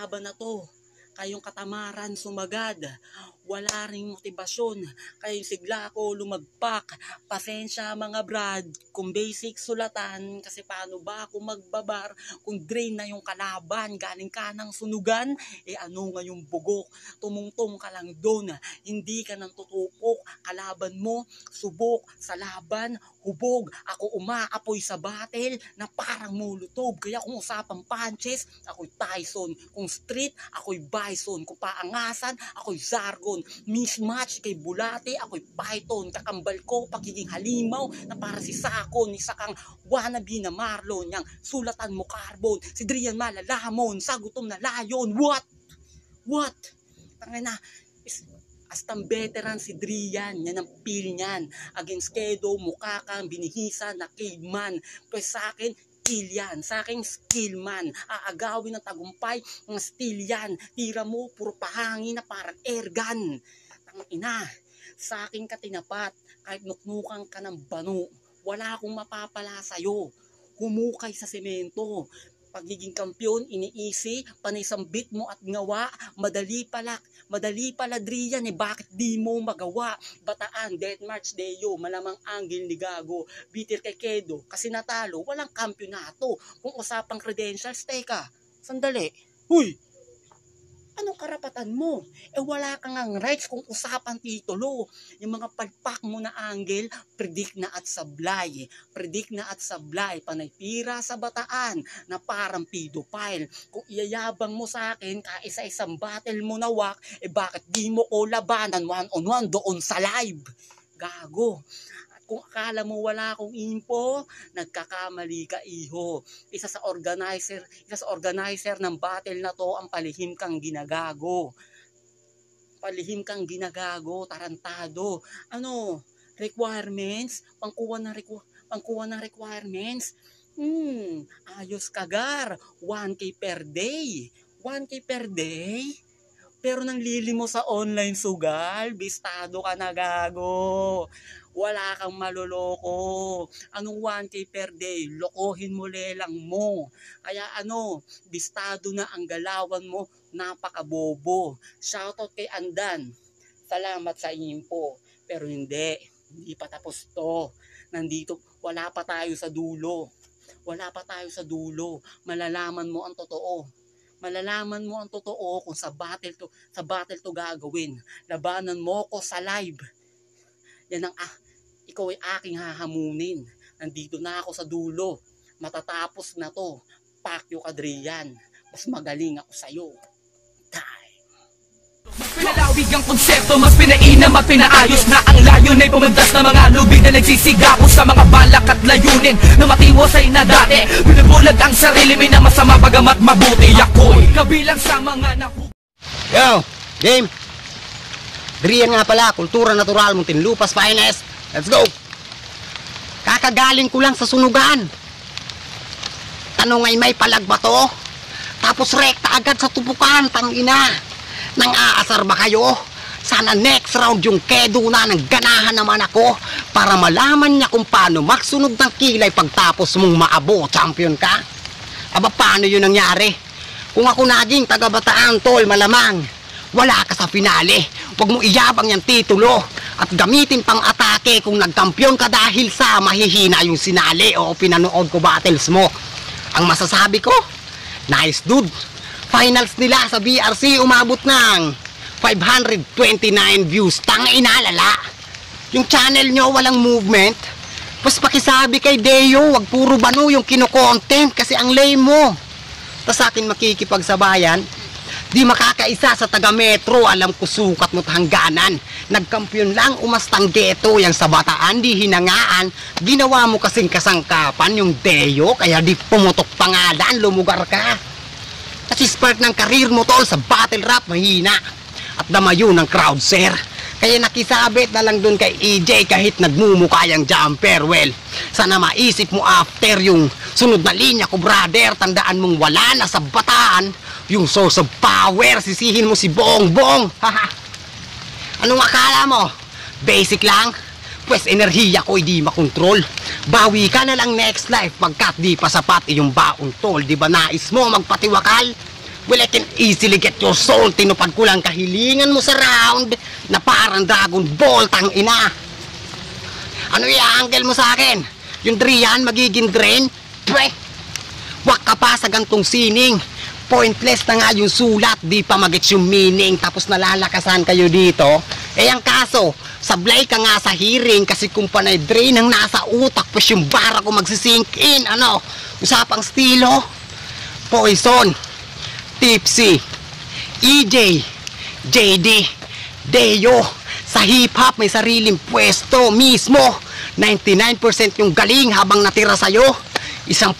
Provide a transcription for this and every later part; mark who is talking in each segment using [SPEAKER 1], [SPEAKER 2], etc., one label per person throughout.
[SPEAKER 1] laban na to, kayong katamaran sumagad, wala ring motibasyon, kayong sigla ko lumagpak. Pasensya mga brad, kung basic sulatan, kasi paano ba ako magbabar kung drain na yung kalaban, galing ka ng sunugan, ano nga yung bugok, tumungtong ka lang doon, hindi ka nang tutupok, kalaban mo, subok, sa laban, hubog, ako umaapoy sa battle, na parang mulutob, kaya kung usapang punches, ako'y Tyson, kung street, ako'y Bison, kung paangasan, ako'y Zargon, mismatch kay Bulate, ako'y Python, kakambal ko, pagiging halimaw, na para si Sakon, isa kang wannabe na Marlon, yang sulatan mo carbon, si Drian malalamon, sa gutom na layon, what? Tangina, astang veteran si Drian, yan ang feel niyan, against Kedo, mukha kang binihisa na caveman, pues sa akin, skill yan, sa aking skill man, aagawin ng tagumpay, ng steel yan, tira mo, puro pahangin na parang airgun, tangina, sa aking katinapat, kahit nuknukan ka ng banu, wala akong mapapala sa'yo, humukay sa semento, pagiging kampyon, iniisi, panay sambit mo at ngawa, madali pala Drian, bakit di mo magawa? Bataan, Death March Deo, malamang anggil ni Gago, bitir kay Kedo, kasi natalo, walang kampyonato, kung usapang credentials, teka, sandali, huy, anong karapatan mo? Wala kang ang rights kung usapan titulo. Yung mga palpak mo na angle, predict na at sablay. Panay pira sa bataan na parang pedophile. Kung iyayabang mo sa akin, kaisa-isang battle mo nawak, bakit di mo ko labanan one-on-one doon sa live? Gago. Kung akala mo wala akong info, nagkakamali ka, iho. Isa sa organizer ng battle na to ang palihim kang ginagago. Tarantado. Ano? Requirements? Pangkuha ng requirements? Ayos kagar. 1K per day. 1K per day? Pero nang lili mo sa online sugal, bistado ka na gago. Wala kang maloloko. Anong 1K per day? Lokohin mo lelang mo. Kaya bistado na ang galawan mo, napakabobo. Shoutout kay Andan. Salamat sa info. Pero hindi pa tapos to. Nandito, wala pa tayo sa dulo. Malalaman mo ang totoo. Kung sa battle to gagawin. Labanan mo ko sa live. Yan ang ikaw ay aking hahamunin. Nandito na ako sa dulo. Matatapos na to. Pakyo ka, Drian. Mas magaling ako sa'yo.
[SPEAKER 2] Mas pinalawig ang konsepto, mas pinainam at pinaayos na ang layon ay pumundas na mga lubid na nagsisigapo sa mga balak at layunin na matiwasay na dati. Binubulag ang sarili, may na masama bagamat mabuti. Ako'y kabilang sa mga
[SPEAKER 3] Yo, game! Drian nga pala, kultura natural, Muntinlupa's finest. Let's go! Kakagaling ko lang sa sunugan. Tanong ay may palagbato. Tapos rekta agad sa tubukan, tangina. Nang aasar ba kayo? Sana next round yung Kedo na nang ganahan naman ako para malaman niya kung paano magsunog ng kilay pagtapos mong maabo, champion ka. Aba, paano yun nangyari? Kung ako naging taga-Bataan, tol, malamang wala ka sa finale. Huwag mo iyabang yung titulo at gamitin pang atake kung nagkampiyon ka dahil sa mahihina yung sinali o pinanood ko battles mo. Ang masasabi ko, nice dude. Finals nila sa BRC umabot ng 529 views. Tangina, lala. Yung channel nyo walang movement. Mas pakisabi kay Deo, wag puro banu yung kino-content kasi ang lame mo. Tas akin makikipagsabayan, di makakaisa sa taga-metro, alam ko sukat mo't hangganan. Nagkampiyon lang umastang geto, yang sa Bataan di hinangaan. Ginawa mo kasing kasangkapan yung Deo, kaya di pumutok pangalan, lumugar ka. Kasi spark ng karir mo tol sa battle rap, mahina. At damayo ng crowd share. Kaya nakisabit na lang dun kay EJ kahit nagmumukha yung jumper. Well, sana maisip mo after yung sunod na linya ko, brother. Tandaan mong wala na sa Bataan yung source of power. Sisihin mo si Bongbong. Anong akala mo? Basic lang? Pues enerhiya ko hindi makontrol. Bawi ka na lang next life pagkat di pa sapat iyong baon tol. Di ba nais mo magpatiwakal? Well, I can easily get your soul. Tinupad ko lang kahilingan mo sa round na parang Dragon Ball, tang ina. Ano i-angle mo sa akin? Yung Drian magiging drain? Pre! Wak ka pa sa gantong sining. Pointless na nga yung sulat, di pa magets yung meaning, tapos nalalakasan kayo dito. Eh ang kaso, sablay ka nga sa hearing kasi kung panay drain ang nasa utak, pues yung bara ko magsisink in. Ano? Usapang stilo? Poison, Tipsy, EJ, JD, Deo. Sa hip-hop may sariling pwesto mismo. 99% yung galing habang natira sa'yo. 1%,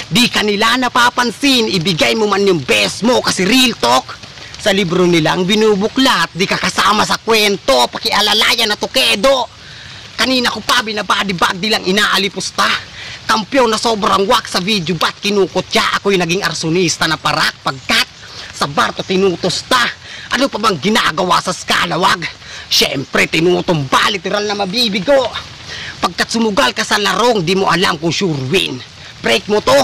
[SPEAKER 3] di ka nila napapansin. Ibigay mo man yung best mo kasi real talk. Sa libro nilang binubuklat, di ka kasama sa kwento. Pakialalayan na tukedo. Kanina ko pa binabadibag, di lang inaalipusta. Kampyon na sobrang wak sa video, ba't kinukutya? Ako'y naging arsonista na parak pagkat sa barto tinutosta. Ano pa bang ginagawa sa Scalawag? Siyempre tinutumba, literal na mabibigo. Pagkat sumugal ka sa larong, di mo alam kung sure win. Break mo to,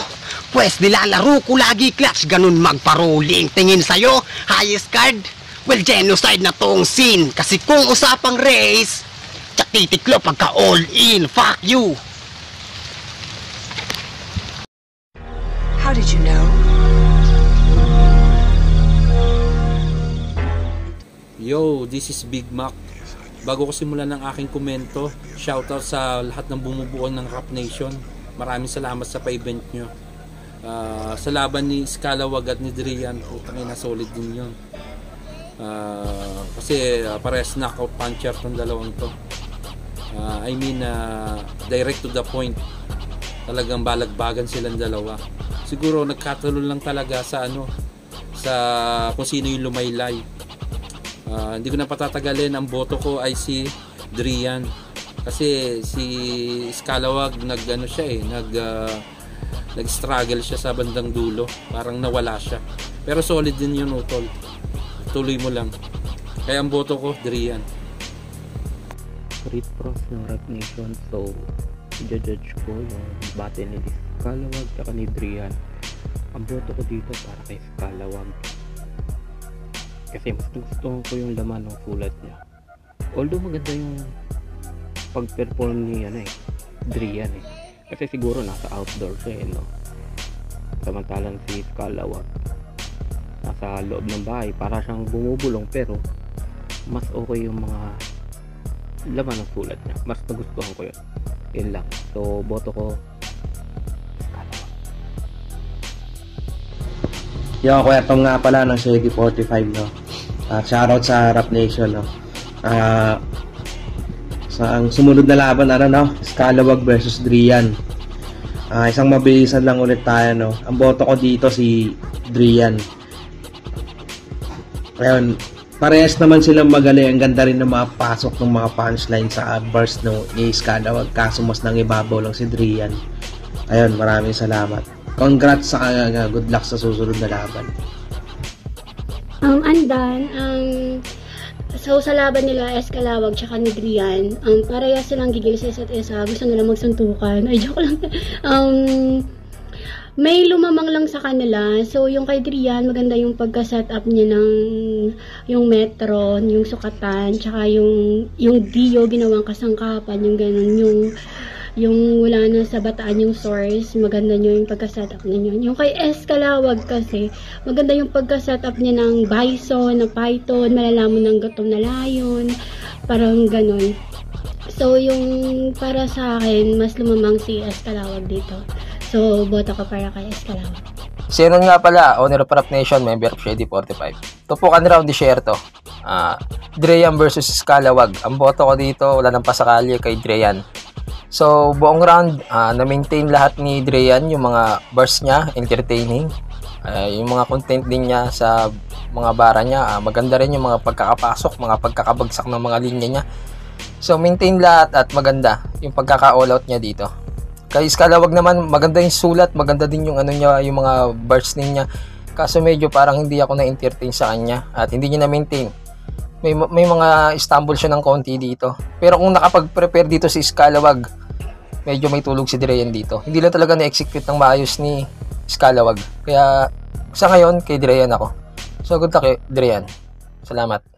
[SPEAKER 3] pwes nilalaro ko lagi clutch, ganun magparoling. Tingin sa'yo, highest card? Well, genocide na tong scene. Kasi kung usapang race, tsak titiklo pagka all in. Fuck you.
[SPEAKER 4] How did you know?
[SPEAKER 5] Yo, this is Big Mac. Bago ko simulan ng aking komento, shoutout sa lahat ng bumubuo ng Rap Nation. Maraming salamat sa pa-event nyo. Sa laban ni Scalawag at ni Drian, putang ina, solid din yun. Kasi parehas knockout puncher tong dalawang to. Direct to the point. Talagang balagbagan silang dalawa. Siguro nagkatalo lang talaga sa kung sino yung lumaylay. Hindi ko na patatagalin. Ang boto ko ay si Drian kasi si Scalawag nag-struggle siya sa bandang dulo, parang nawala siya, pero solid din yun, utol. Tuloy mo lang. Kaya ang boto ko Drian.
[SPEAKER 6] Reed Pros ng Rap Nation. So i-judge ko yung battle ni Scalawag at ni Drian. Ang boto ko dito para kay Scalawag kasi mas gusto ko yung laman ng sulat niya. Although maganda yung pag-perform ni Drian kasi siguro nasa outdoor siya no? Samantalang si Scalawag nasa loob ng bahay, para siyang bumubulong, pero mas okay yung mga laman ng sulat niya. Mas nagustuhan ko yun lang. So boto ko Scalawag.
[SPEAKER 7] Yo, Kuya Tom nga pala ng Shady 45, no? Shoutout sa Rap Nation, no? Sa ang sumunod na laban, Scalawag versus Drian. Isang mabilisan lang ulit tayo, no? Ang boto ko dito si Drian. Ngayon, parehas naman silang magaling. Ang ganda rin ng mga pasok ng mga punchline sa burst ni Scalawag, kaso mas nangibabaw lang si Drian. Ayun, maraming salamat. Congrats sa kanya, good luck sa susunod na laban.
[SPEAKER 8] So sa laban nila Scalawag tsaka ni Drian, parehas silang gigil sa isa't isa, gusto nila magsuntukan. Ay, joke lang. May lumamang lang sa kanila. So yung kay Drian, maganda yung pagka-setup niya ng yung metron, yung sukatan, tsaka yung Dio ginawang kasangkapan, yung ganun, yung wala na sa bataan yung source, maganda nyo yung pagka-setup niya. Yung kay Scalawag kasi, maganda yung pagka-setup niya ng bison, ng python, malalaman ng gutom na lion, parang ganun. So, yung para sa akin, mas lumamang si Scalawag dito. So, boto ko para kay Scalawag.
[SPEAKER 9] Sino nga pala, owner of Rap Nation, member of Shady 45. Tupukan round desierto. Drian versus Scalawag. Ang boto ko dito, wala nang pasakali kay Drian. So, buong round, na-maintain lahat ni Drian, yung mga bars niya, entertaining. Yung mga content din niya sa mga bara niya, maganda rin yung mga pagkakapasok, mga pagkakabagsak ng mga linya niya. So, maintain lahat at maganda yung pagkaka-all out niya dito. Kay Scalawag naman, maganda yung sulat, maganda din yung niya, yung mga bars niya. Kaso medyo parang hindi ako na-entertain sa kanya at hindi niya na-maintain. May mga stumble siya ng konti dito. Pero kung nakapag-prepare dito si Scalawag, medyo may tulog si Drian dito. Hindi lang talaga na-execute ng maayos ni Scalawag. Kaya Sa ngayon, kay Drian ako. So, good luck, Drian. Salamat.